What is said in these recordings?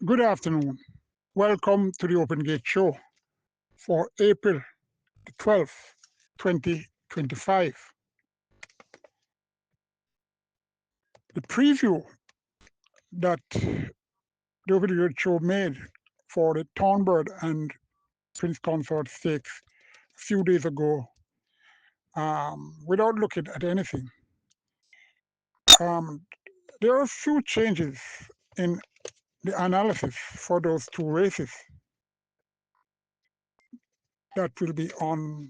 Good afternoon. Welcome to the Open Gate Show for April the 12th, 2025. The preview that the Open Gate Show made for the Thornbird and Prince Consort Stakes a few days ago, without looking at anything, um, there are a few changes in the analysis for those two races that will be on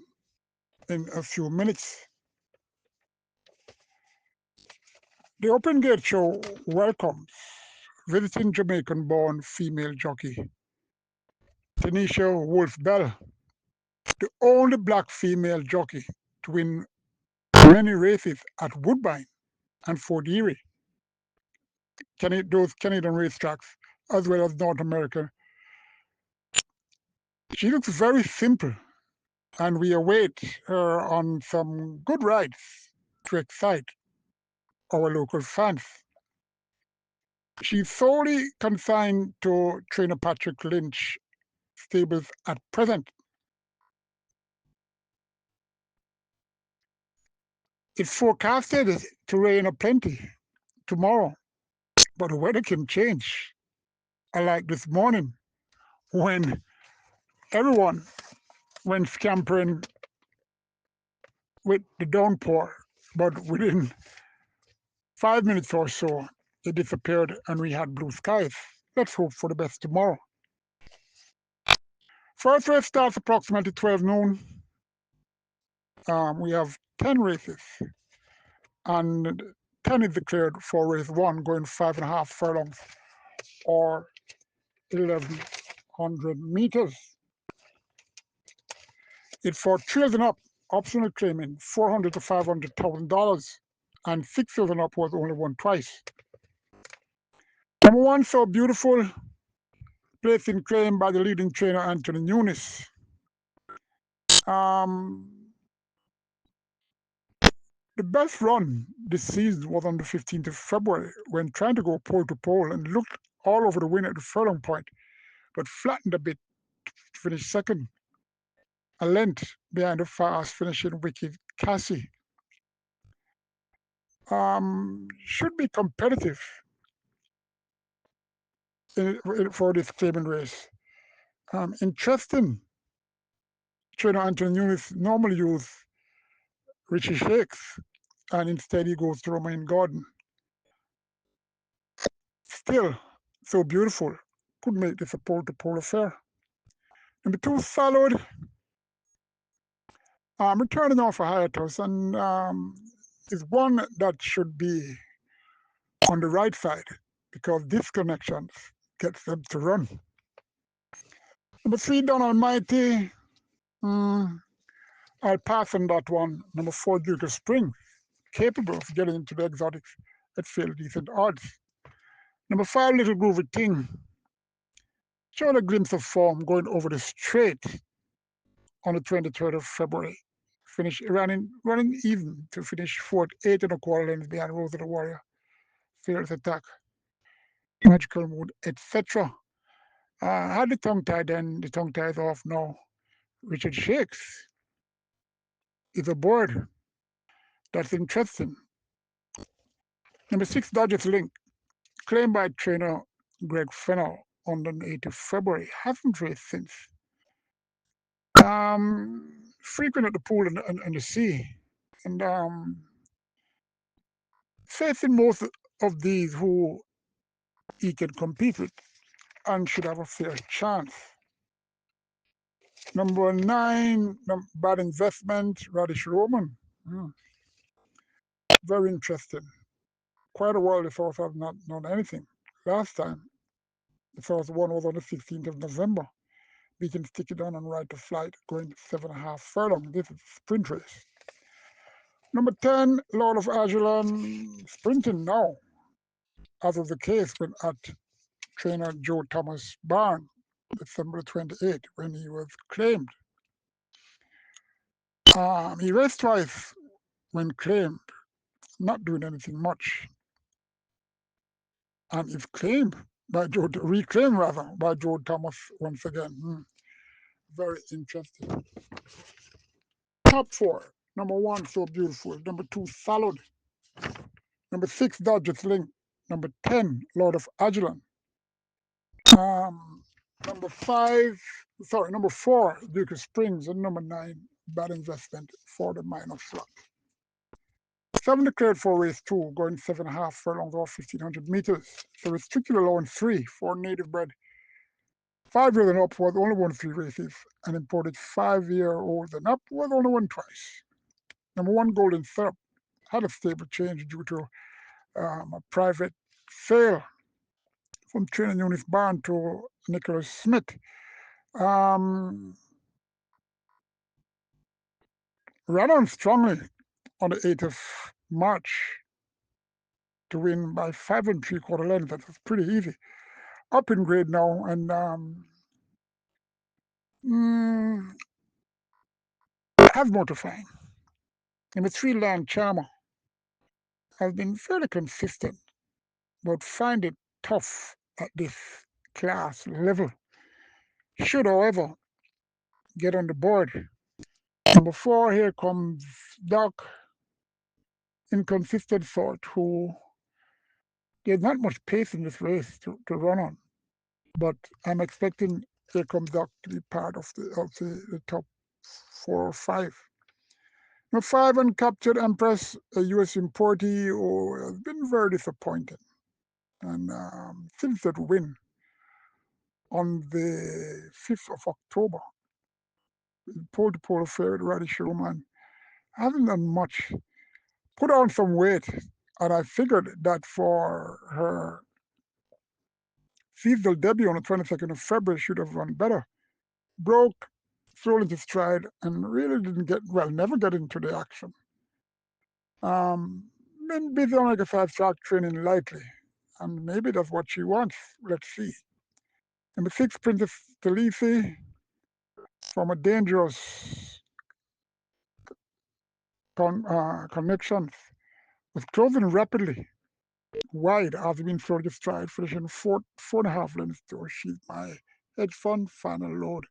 in a few minutes. The Open Gate Show welcomes visiting Jamaican born female jockey Tanisha Wolf Bell, the only black female jockey to win many races at Woodbine and Fort Erie, those Canadian racetracks, as well as North America. She looks very simple, and we await her on some good rides to excite our local fans. She's solely consigned to trainer Patrick Lynch stables at present. It's forecasted to rain aplenty tomorrow, but the weather can change. Unlike this morning when everyone went scampering with the downpour, but within 5 minutes or so, it disappeared and we had blue skies. Let's hope for the best tomorrow. First race starts approximately 12 noon. We have 10 races, and 10 is declared for race one, going 5.5 furlongs or 1,100 meters. It's for children up, optional claiming $400 to $500,000, and 6 children up was only won twice. Number one, So Beautiful, placed in claim by the leading trainer Anthony Nunes. Um, the best run this season was on the 15th of February when trying to go pole to pole and looked all over the win at the furlong point, but flattened a bit to finish second, a length behind the fast finishing Wicked Cassie. Should be competitive for this claiming race. Interesting, trainer Anthony Nunes normally use Richie Shakes, and instead he goes to Romain Gordon. Still, So Beautiful could make this a pole-to-pole affair. Number two, Followed, returning off a hiatus, and is one that should be on the right side because disconnections gets them to run. Number three, Don Almighty. I'll pass on that one. Number four, Duke of Spring, capable of getting into the exotics at fairly decent odds. Number five, Little Groovy Thing, showed a glimpse of form going over the straight on the 23rd of February. Finish running even to finish fourth, 8.25 lengths behind Rose of the Warrior. Fearless Attack, Magical Mood, etc. Had the tongue tied then, the tongue tie is off now. Richard Shakes is a board. That's interesting. Number six, Dodgers Link, claimed by trainer Greg Fennell on the 8th of February. Hasn't raced since. Frequent at the pool and the sea. And facing most of these who he can compete with and should have a fair chance. Number nine, Bad Investment, Radish Roman. Very interesting. Quite a while the South have not known anything. Last time, the South one was on the 16th of November, beating Sticky Down and Ride to Flight, going 7.5 furlong. This is a sprint race. Number 10, Lord of Aguilan, sprinting now, as was the case when at trainer Joe Thomas Barn, December 28th, when he was claimed. He raced twice when claimed, not doing anything much. And if claimed, reclaimed rather by Joe Thomas once again. Very interesting. Top four. Number one, So Beautiful. Number two, Salad. Number six, Dodgers Link. Number 10, Lord of Aguilan. Um, number five, sorry, number four, Duke of Springs. And number nine, Bad Investment for the minor slot. Seven declared for race two, going 7.5 furlongs or 1,500 meters. So restricted allowance three for native bred 5 years and up was only won three races, and imported 5-year-olds and up was only won twice. Number one, Golden Syrup, had a stable change due to a private sale from Training Eunice Barn to Nicholas Smith. Um, ran on strongly on the 8th of March to win by 5 3/4 lengths. That was pretty easy. Up in grade now, and mm, has more to find. Number three, Land Charmer, has been fairly consistent, but find it tough at this class level. Should, however, get on the board. Number four, here comes Doc, inconsistent sort, who there's not much pace in this race to run on. But I'm expecting here comes Doc to be part of the top 4 or 5. Number five, Uncaptured Empress, a US importee who has been very disappointing. And since that win on the 5th of October, pole to pole affair with Roddy Showman, hasn't done much. Put on some weight, and I figured that for her seasonal debut on the 22nd of February should have run better. Broke, thrown into stride, and really didn't get, well, never get into the action. Been busy on like a 5 track training lightly, and maybe that's what she wants. Let's see. Number six, Princess Talisi, from a dangerous connection, was closing rapidly wide after being thrown to stride, finishing 4.5 lengths to achieve my hedge fund final load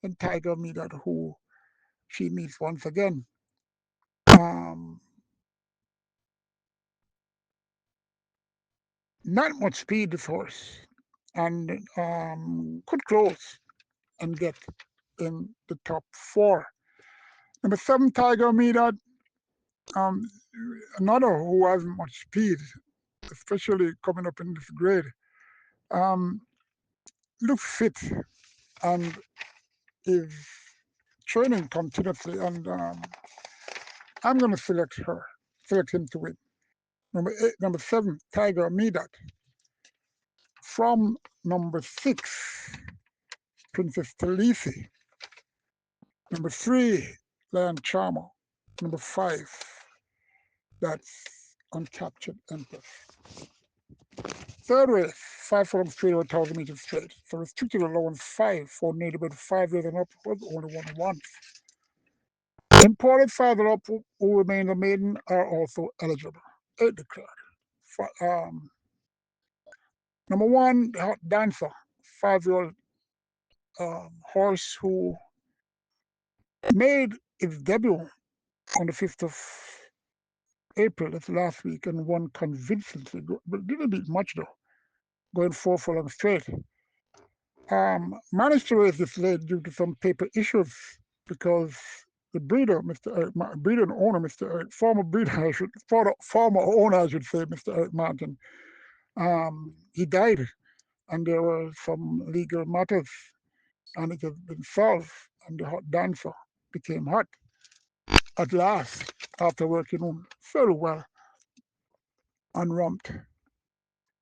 and Tiger Medat, who she meets once again. Um, not much speed, this horse, and could close and get in the top 4. Number 7, Tiger Medat, um, another who hasn't much speed, especially coming up in this grade. Um, looks fit and is training continuously, and I'm going to select him to win. Number 7, Tiger Medat. From number 6, Princess Talisi. Number 3, Land Charmer. Number 5, that's Uncaptured Empress. Third race, 5 furlongs straight or 1,000 meters straight. So restricted allowance 5 for native bred 5 years and up was only won once. Imported 5 and up who remain a maiden are also eligible. 8 declared. Number 1, Hot Dancer, 5-year-old horse who made its debut on the 5th of April, that's last week, and won convincingly, but didn't beat much though, going 4 furlongs straight. Managed to raise this late due to some paper issues because the breeder, breeder and owner, Mr. Eric, former breeder, former owner, I should say, Mr. Eric Martin, he died, and there were some legal matters, and it has been solved, and the Hot Dancer became hot at last after working on very well on Rumped.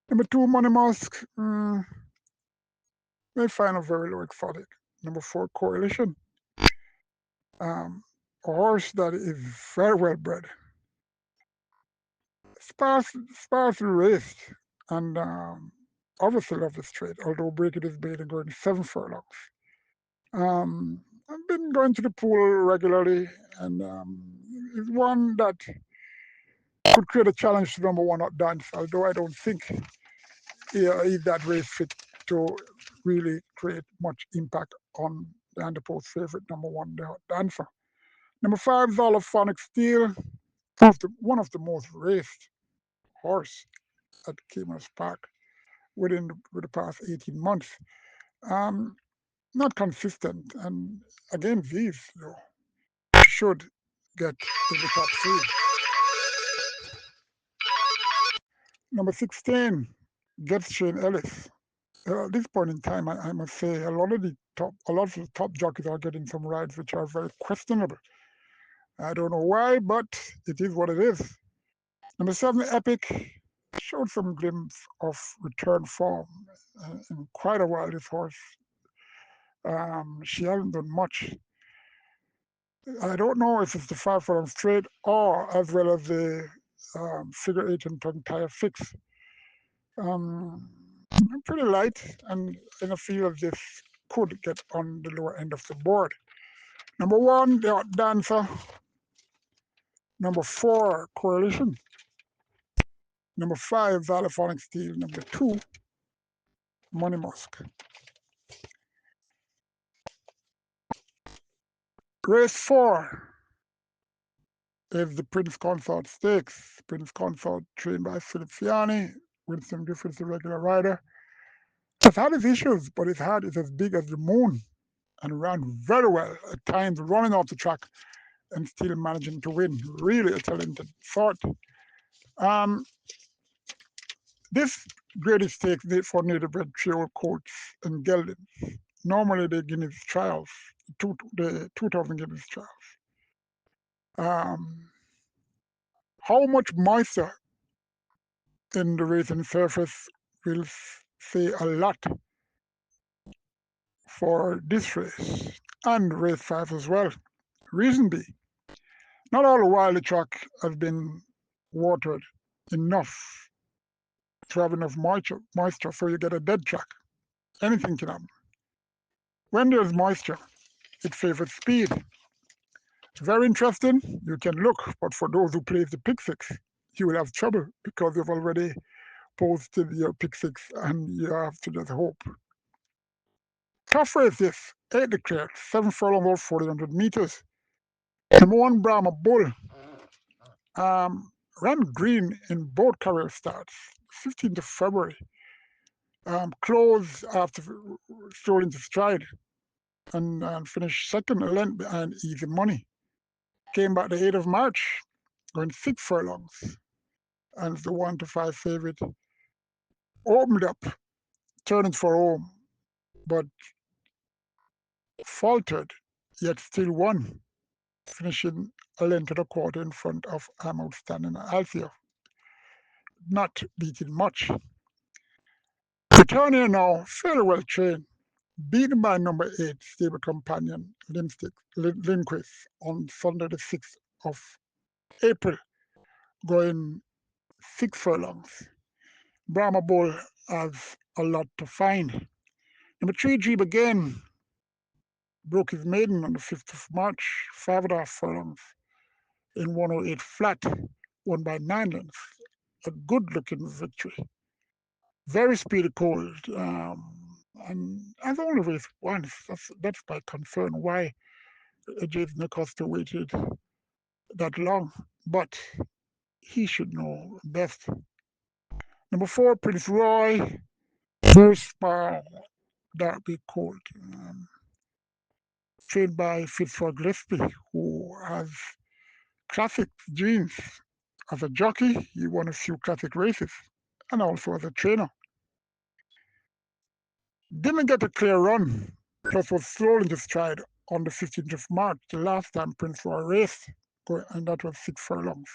Number 2, Money Mask, may find a very low exotic. Number 4, Coalition, a horse that is very well bred, sparsely raced, and obviously love the straight, although breaking his bait and going 7 furlongs. I've been going to the pool regularly, and is one that could create a challenge to number 1 Hot Dance, although I don't think is that race fit to really create much impact on the Underpost favorite number one, the Dancer. Number five is Electrifying Steel, one of the most raced horse at Caymanas Park with the past 18 months. Um, Not consistent, and against these, though, should get in the top three. Number 16, gets Shane Ellis. At this point in time, I must say a lot of the top jockeys are getting some rides which are very questionable. I don't know why, but it is what it is. Number 7, Epic, showed some glimpse of return form in quite a while. This horse, she hasn't done much. I don't know if it's the 5 furlong straight or as well as the figure eight and tongue tire fix. Um, I'm pretty light, and I feel this could get on the lower end of the board. Number one, the Hot Dancer. Number four, Coalition. Number five, Xylophonic Steel. Number two, Money Musk. Race four is the Prince Consort Stakes. Prince Consort, trained by Philip Fiani, Winston Griffiths, the regular rider. Has had its issues, but his heart is as big as the moon and ran very well, at times running off the track and still managing to win. Really a talented sort. Um, this graded stakes for native bred trio colts and geldings. Normally the Guinness trials, the 2000 Guinness trials. Um, how much moisture in the racing surface will say a lot for this race and race 5 as well. Reason be, not all the while the track has been watered enough to have enough moisture so you get a dead track. Anything can happen. When there's moisture, it favors speed. Very interesting. You can look, but for those who play the pick six, you will have trouble because you've already posted your pick six and you have to just hope. Tough race this. 8 declared, 7 furlong over 400 meters. Number one, Brahma Bull. Ran green in both career starts. 15th of February. Closed after strolling to stride and finished second, a length behind Easy Money. Came back the 8th of March, going 6 furlongs. And the 1 to 5 favorite opened up, turning for home, but faltered, yet still won, finishing a length and a quarter in front of I'm Outstanding Althea, not beating much. Returning now, fairly well trained, beaten by number 8 stable companion Lindquist on Sunday the 6th of April, going 6 furlongs. Brahma Bull has a lot to find. Number 3, Jeep again, broke his maiden on the 5th of March, 5.5 furlongs in 108 flat, won by 9 lengths. A good looking victory. Very speedy cold. And I've only raced once. That's my concern. Why Jason Acosta waited that long? But he should know best. Number 4, Prince Roy. Very small, dark cold. Trained by Fitzroy Gillespie, who has classic genes. As a jockey, he won a few classic races, and also as a trainer. Didn't get a clear run, plus was slow into stride on the 15th of March, the last time Prince Roy raced, and that was 6 furlongs.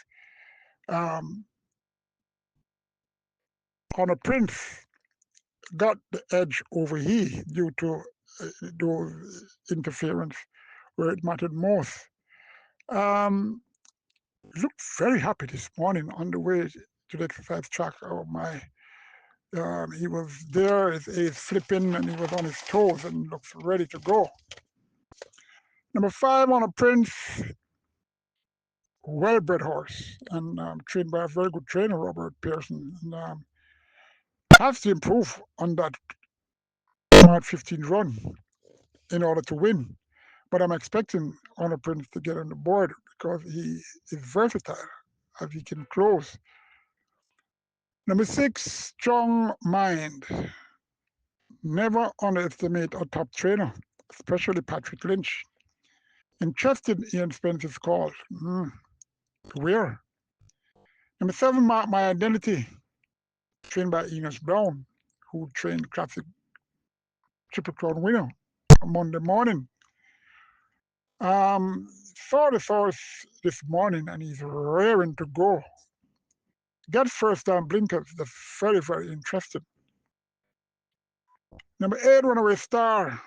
Um, Honor Prince got the edge over he due to those interference where it mattered most. Um, Looked very happy this morning on the way to the exercise track. Oh my. He was there, his ace flipping, and he was on his toes and looks ready to go. Number 5, on a Prince, well-bred horse and trained by a very good trainer, Robert Pearson. And, Has to improve on that March 15 run in order to win. But I'm expecting Honor Prince to get on the board because he is versatile as he can close. Number 6, Strong Mind. Never underestimate a top trainer, especially Patrick Lynch. Interested Ian Spence's call. Where? Number 7, Mark My Identity, trained by Enos Brown, who trained classic Triple Crown winner on Monday morning. Saw the horse this morning and he's raring to go. Get first time blinkers. That's very, very interesting. Number 8, Runaway Star,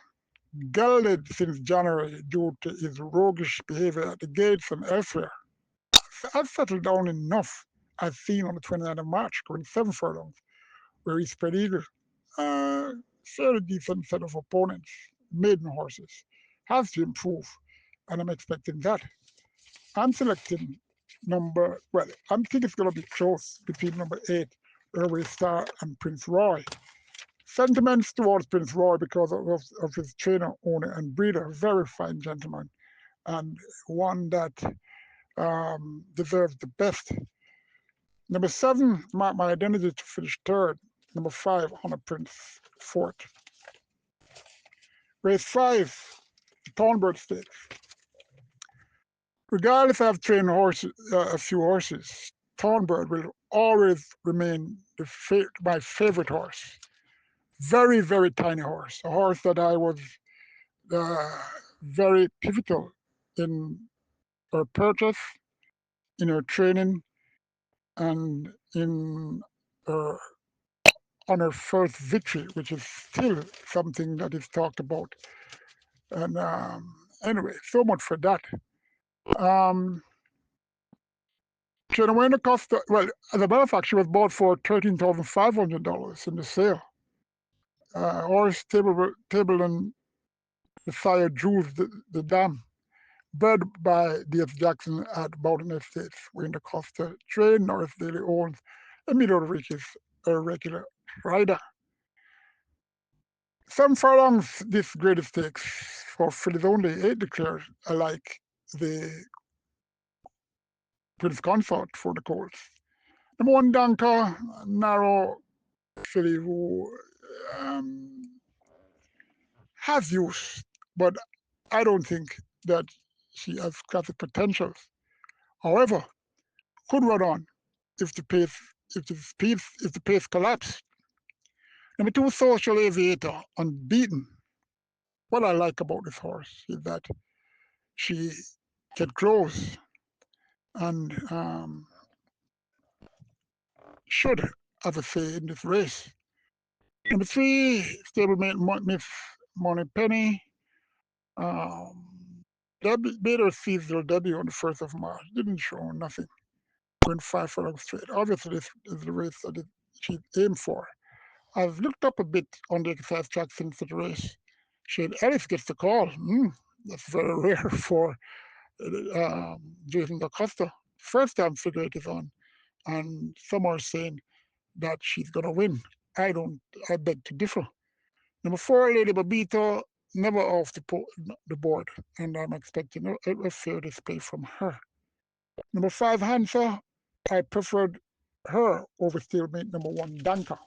gelded since January due to his roguish behavior at the gates and elsewhere. I've settled down enough, as seen on the 29th of March, going 7 furlongs, where he spread eagle. Uh, Fairly decent set of opponents, maiden horses. Has to improve, and I'm expecting that. I'm selecting I think it's going to be close between number 8, Runaway Star, and Prince Roy. Sentiments towards Prince Roy because of his trainer, owner, and breeder. Very fine gentleman, and one that deserves the best. Number 7, Mark My Identity to finish third. Number 5, Honor Prince, fourth. Race 5, the Thornbird Stakes. Regardless, I've trained a few horses. Thornbird will always remain my favorite horse. Very, very tiny horse. A horse that I was very pivotal in her purchase, in her training, and in her on her first victory, which is still something that is talked about. And anyway, so much for that. Um, Genuina Costa, well, as a matter of fact, she was bought for $13,500 in the sale. Horse table and the sire Jules the Dam, bred by D.F. Jackson at Bowden Estates, where the Costa trained Norris Daily owns Emilio Enriquez, a regular rider. 7 furlongs this greatest stakes for fillies only, 8 declared, alike the Prince Consort for the Colts. Number 1, Danka, narrow filly who um, has use, but I don't think that she has classic potentials. However, could run on if the pace if the pace collapse. Number 2, Social Aviator, unbeaten. What I like about this horse is that she can close and should have a say in this race. Number 3, stablemate Miss Money Penny. Made her seasonal debut on the 1st of March. Didn't show nothing. Went 5 furlongs straight. Obviously, this is the race that she aimed for. I've looked up a bit on the exercise track since the race. Shane Ellis gets the call. That's very rare for Jason DaCosta. First time figure eight is on, and some are saying that she's gonna win. I don't. I beg to differ. Number 4, Lady Babito, never off the board, and I'm expecting a fair display from her. Number 5, Hansa, I preferred her over stablemate number 1, Danka.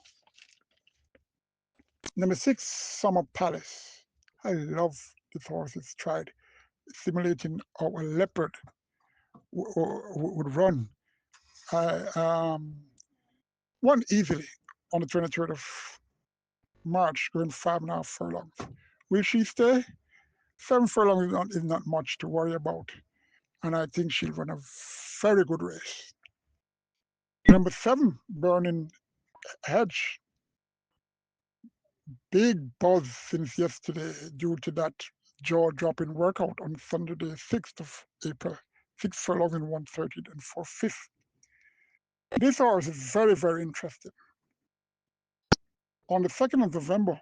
Number 6, Summer Palace. I love this horse's stride, simulating how a leopard would run. I won easily on the 23rd of March, going 5.5 furlongs. Will she stay? 7 furlongs is not much to worry about, and I think she'll run a very good race. Number 7, Burning Hedge. Big buzz since yesterday due to that jaw-dropping workout on Sunday, the 6th of April. 6 furlongs in 130 and 4/5. This horse is very, very interesting. On the 2nd of November,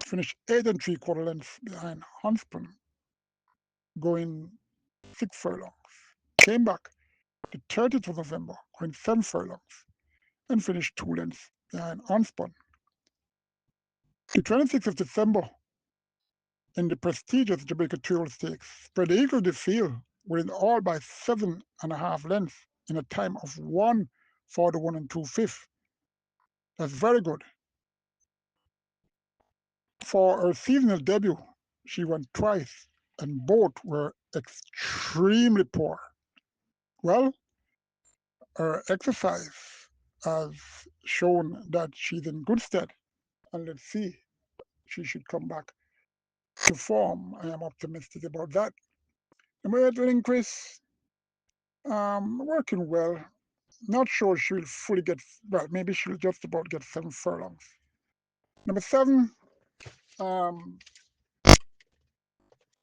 finished 8 3/4 lengths behind Huntsman, going 6 furlongs. Came back the 30th of November, going 7 furlongs. and finished 2 lengths behind Unspun. The 26th of December in the prestigious Jamaica Thornbird Stakes, Spread Eagle the field winning all by 7.5 lengths in a time of 1:41 and 2/5. That's very good. For her seasonal debut, she won twice, and both were extremely poor. Well, her exercise has shown that she's in good stead, and let's see, she should come back to form. I am optimistic about that. Number 8, Lindquist, working well. Not sure she'll fully get, well, maybe she'll just about get 7 furlongs. Number 7, um,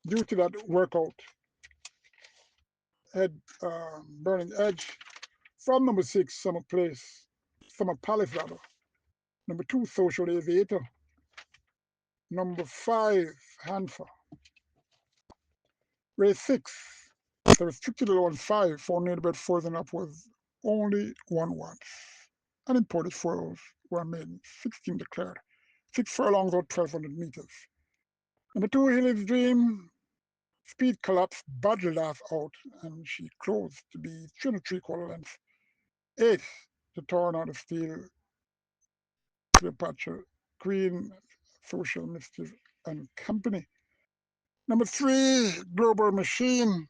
due to that workout, Burning Edge. From number 6, Summer Palace rather. Number 2, Social Aviator. Number 5, Hanfa. Race 6, the restricted allowance 5 for neighborhood 4 and up was only won once. Unimported furlongs were made, 16 declared. 6 furlongs or 1,200 meters. Number 2, Hilly's Dream. Speed collapsed badly last out, and she closed to be 3 3/4 lengths. 8, the Tornado Steel, Cleopatra, Queen, Social Mischief, and Company. Number 3, Global Machine,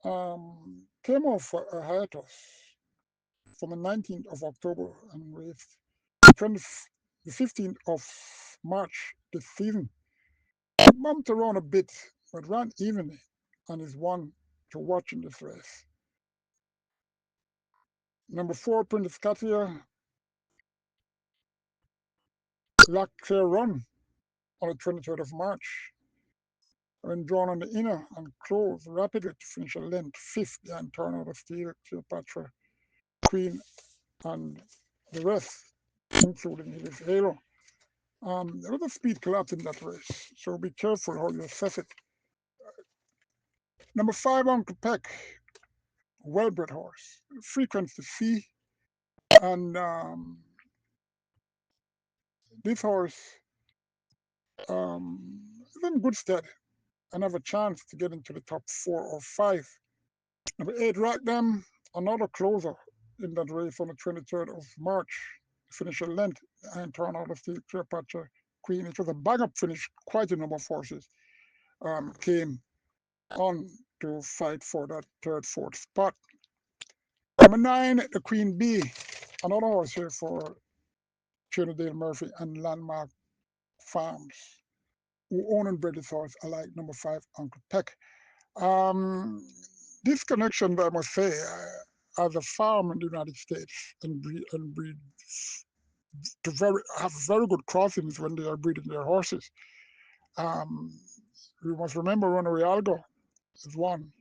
came off a hiatus from the 19th of October and raced the 15th of March this season. Bumped around a bit, but ran evenly and is one to watch in this race. Number 4, Princess Katia, lacked clear run on the 23rd of March, when drawn on the inner and closed rapidly to finish a length 5th behind Tornado Steel, Cleopatra, Queen, and the rest, including his halo. There was a speed collapse in that race, so be careful how you assess it. Number 5, Uncle Peck, well-bred horse, frequents the sea, and this horse is in good stead and have a chance to get into the top 4 or 5. Number 8, Rockdam, another closer in that race on the 23rd of March, finish a length behind Tornado Steel, Cleopatra, Queen. It was a bang-up finish. Quite a number of horses came on to fight for that 3rd, 4th spot. Number 9, the Queen Bee, another horse here for Trinidad Murphy and Landmark Farms, who own and bred this horse, alike number 5, Uncle Peck. This connection, I must say, as a farm in the United States and breed to have very good crossings when they are breeding their horses. We must remember Rona Realgo is one,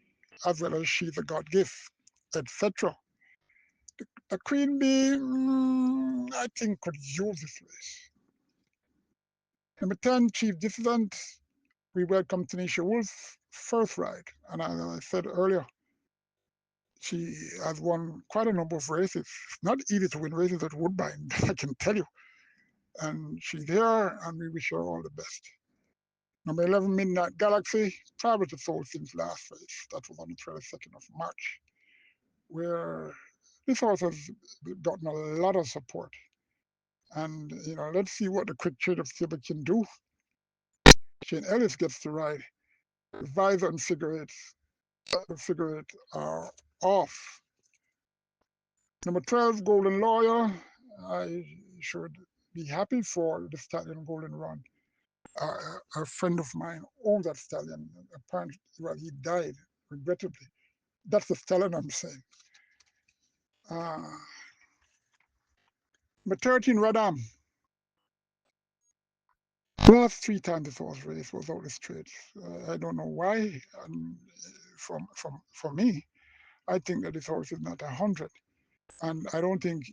as well as She's a God Gift, etc. The Queen Bee, I think, could use this race. Number 10, Chief Dissident. We welcome Tanisha Wolf's first ride, and as I said earlier, she has won quite a number of races. It's not easy to win races at Woodbine, I can tell you. And she's here, and we wish her all the best. Number 11, Midnight Galaxy, privately sold since last race. That was on the 22nd of March, where this horse has gotten a lot of support. And, let's see what the quick trade of Silver can do. Shane Ellis gets to ride. The visor and the cigarette are off. Number 12, Golden Lawyer. I should be happy for the stallion Golden Run. A friend of mine owned that stallion. Apparently, well, he died, regrettably. That's the stallion I'm saying. Number 13, Radam. Last 3 times this horse race was out the straight. I don't know why. For me, I think that this horse is not 100. And I don't think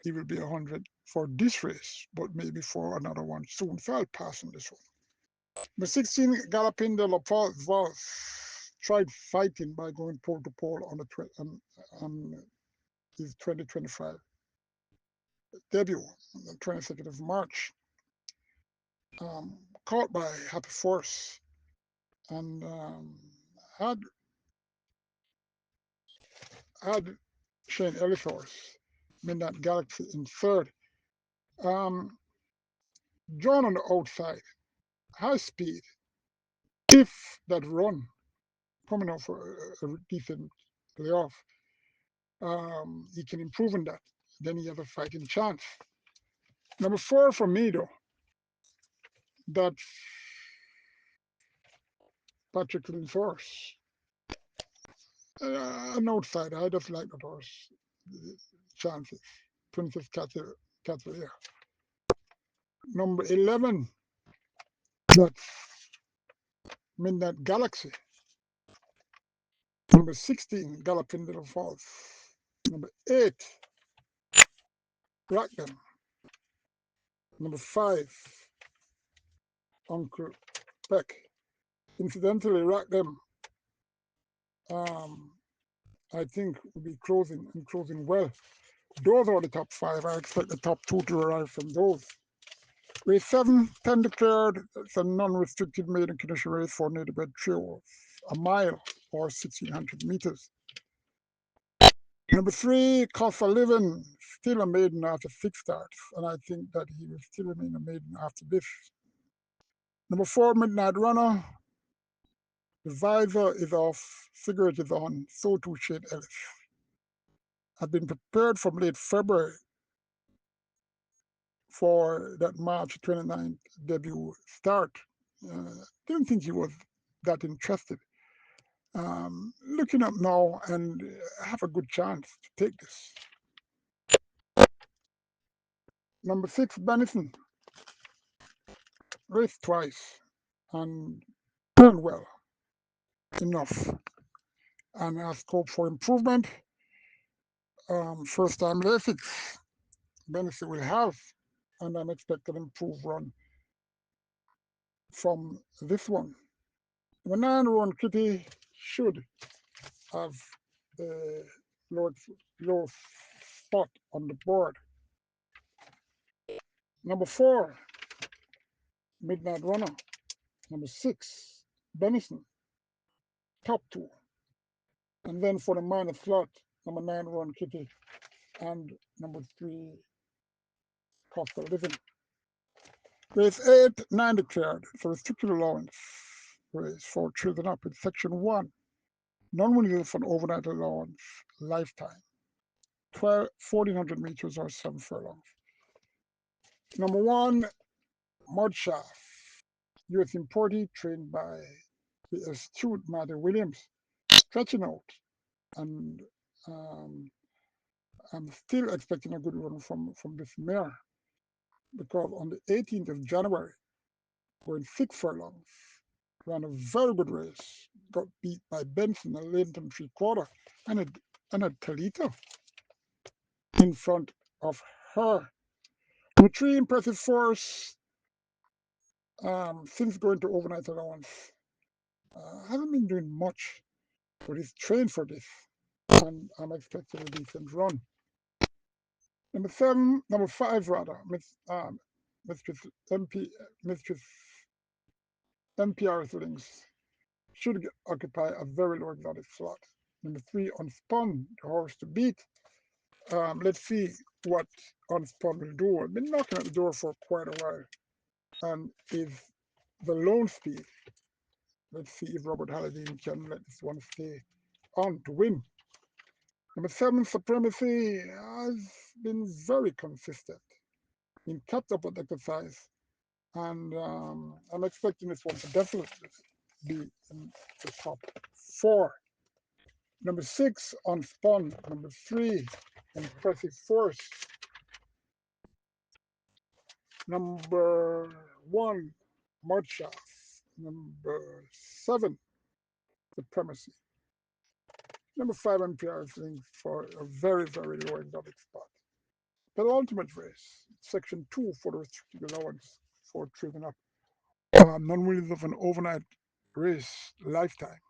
he will be 100 for this race, but maybe for another one soon. So I'll pass on this one. Number 16, Galopin de la Paz tried fighting by going pole to pole on his 2025 debut on the 22nd of March, caught by Happy Force, and had had Shane Ellithorst, Midnight Galaxy in third. Drawn on the outside, high speed. If that run coming off a decent playoff, he can improve on that. Then he has a fighting chance. Number 4 for me, though, that's Patrick Linforce. An outsider. I just like that horse. Chances. Princess Cavalier. Number 11, that's Midnight Galaxy. Number 16, Galloping Little Falls. Number 8, Rock Them. Number 5, Uncle Peck. Incidentally, Rock Them, I think, will be closing well. Those are the top 5. I expect the top 2 to arrive from those. Race 7, 10 declared. It's a non-restricted maiden condition race for native bred trios. A mile or 1,600 meters. Number 3, Cost of Living, still a maiden after 6 starts, and I think that he will still remain a maiden after this. Number 4, Midnight Runner. The visor is off, cigarette is on, so too Shane Ellis. I've been prepared from late February for that March 29th debut start. Didn't think he was that interested. Looking up now and have a good chance to take this. Number 6, Benison. Raced twice and done well enough and has scope for improvement. First time races, Benison will have, and I'm expecting an improved run from this one. The 9 run Kitty should have the low spot on the board. Number 4, Midnight Runner. Number 6, Benison, top 2. And then for the minor slot, number 9, Run Kitty, and number 3, Cost of Living. Race 8, 9 declared. It's a restricted allowance race for children up in Section 1. Non-winnable for an overnight allowance, lifetime. 1,400 meters or 7 furlongs. Number 1, Mudshaft. U.S. imported, trained by the astute Matthew Williams, stretching out, and I'm still expecting a good run from this mare, because on the 18th of January, going 6 furlongs, ran a very good race, got beat by Benson, a Leighton 3/4, and a Talita in front of her. With 3 impressive force, since going to overnight allowance, hasn't been doing much, but he's trained for this, and I'm expecting a decent run. Number 5 rather, Mistress MPR's Links should occupy a very low exotic slot. Number 3, Unspun, the horse to beat. Let's see what Unspun will do. I've been knocking at the door for quite a while, and is the lone speed. Let's see if Robert Halliday can let this one stay on to win. Number 7, Supremacy, has been very consistent, been kept up with exercise, and I'm expecting this one to definitely be in the top 4. Number 6, Unspun. Number 3, Impressive Force. Number 1, Mudshaft. Number 7, Supremacy. Number 5, MPR is for a very, very low exotic spot. The ultimate race, Section 2 for the restricted allowance for children up. Non-winners of an overnight race, lifetime.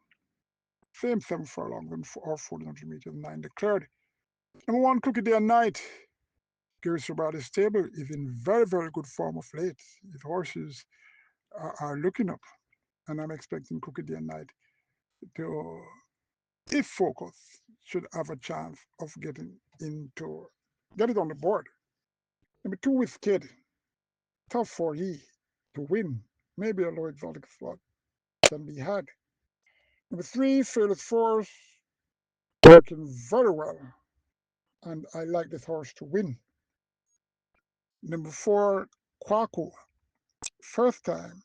Same 7 furlongs or 1,400 meters, 9 declared. Number 1, Cookie Day and Night. Gary Sobrati's stable is in very, very good form of late. His horses are looking up, and I'm expecting Cookie Day and Night to, if focus, should have a chance of get it on the board. Number 2 with Kid, tough for he to win. Maybe a low exotic slot can be had. Number 3, Fearless Force, working very well, and I like this horse to win. Number 4, Kwaku, first time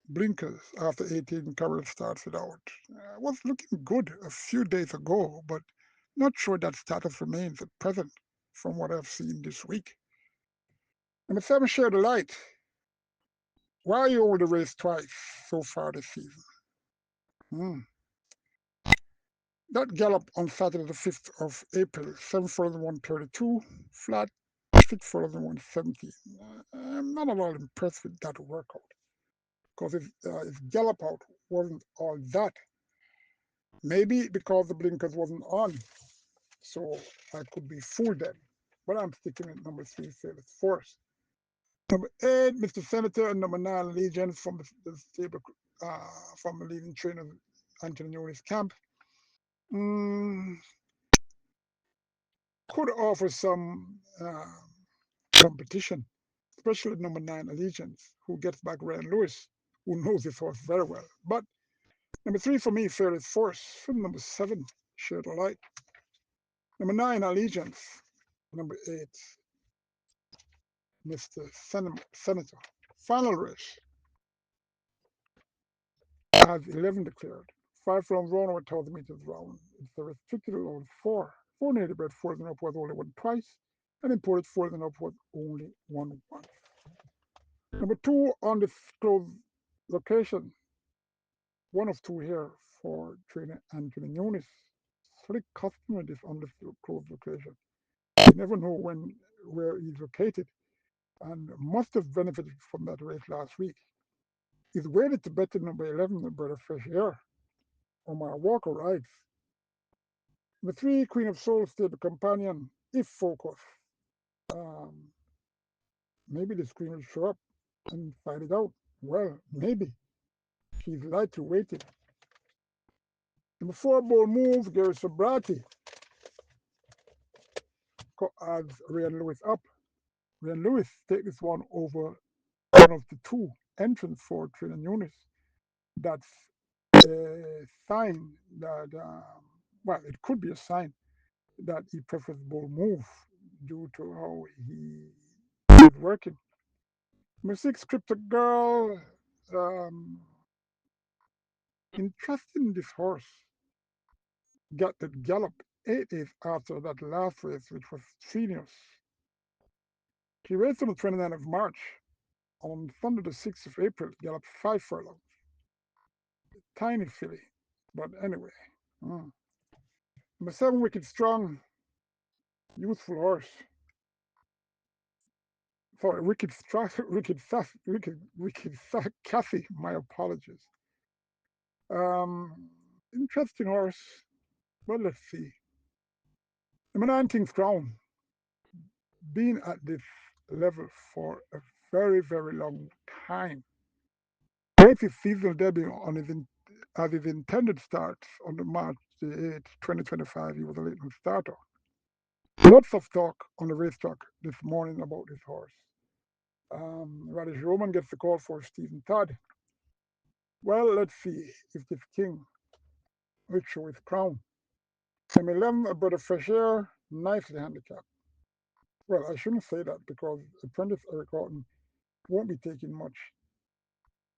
blinkers after 18 coverage starts it out. Was looking good a few days ago, but not sure that status remains at present from what I've seen this week. Number 7, Share the Light. Why you over the race twice so far this season? Hmm. That gallop on Saturday the 5th of April, 7,132, flat 6,170. I'm not at all impressed with that workout because his gallop out wasn't all that. Maybe because the blinkers wasn't on, so I could be fooled then. But I'm sticking with number 3, Fearless Force. Number 8, Mr. Senator, and number 9, Legions from the stable, from the leading trainer, Anthony Nunes camp. Mm, could offer some competition, especially number 9, Allegiance, who gets back Ryan Lewis, who knows his horse very well. But number 3 for me, Fearless Force. From number 7, Share the Light. Number 9, Allegiance. Number 8, Mr. Senator. Final race has 11 declared. 5 rounds round over 1,000 meters round. It's a restricted allowed 4. 4 native bred 4 and up was only won twice, and imported 4 and up was only won once. Number 2 on this closed location. One of 2 here for trainer Anthony Nunes. Slick customer this on this closed location. You never know where he's located, and must have benefited from that race last week. He's waited to bet to number 11, the Brother Fresh Air, on my Walker rides. The 3, Queen of Souls, stable companion, if focus. Um, maybe the Queen will show up and find it out. Well, maybe. She's lightly weighted. Number 4, Bold Move, Gary Sobrati adds Ryan Lewis up. Ryan Lewis take this one over one of the 2 entrants for Trainer Nunes. That's a sign that, well, it could be a sign that he prefers Bold Move due to how he is working. Number 6, Cryptic Girl. Um, interesting in this horse. Got that gallop 8 days after that last race, which was strenuous. He raced on the 29th of March. On Sunday, the 6th of April, galloped 5 furlongs. Tiny filly, but anyway. Number 7, Wicked Strong. Youthful horse. Sorry, Wicked Cassie. My apologies. Um, interesting horse. Well, let's see. Number 9, King's Crown. Been at this level for a very, very long time. Made his seasonal debut on as his intended start on the March the 8th, 2025. He was a late starter. Lots of talk on the racetrack this morning about this horse. Radish Roman gets the call for Stephen Todd. Well, let's see if this king will show his crown. Number 11, a Brother Fresh Air, nicely handicapped. Well, I shouldn't say that because apprentice Eric Horton won't be taking much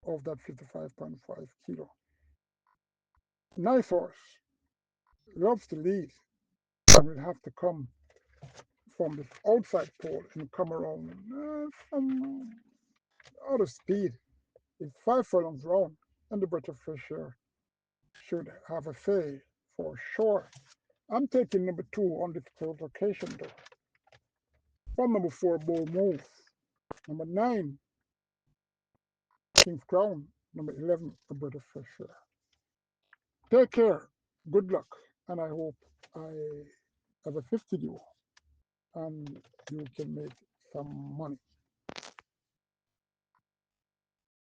of that 55.5 kilo. Nice horse, loves to lead, and will have to come from the outside pole and come around some other speed. It's 5 furlongs round, and the British Fisher should have a say for sure. I'm taking number 2 on this close location though. From number 4, Bold Move. Number 9, King's Crown. Number 11, the British Fisher. Take care, good luck, and I hope I have a 50 due, and you can make some money.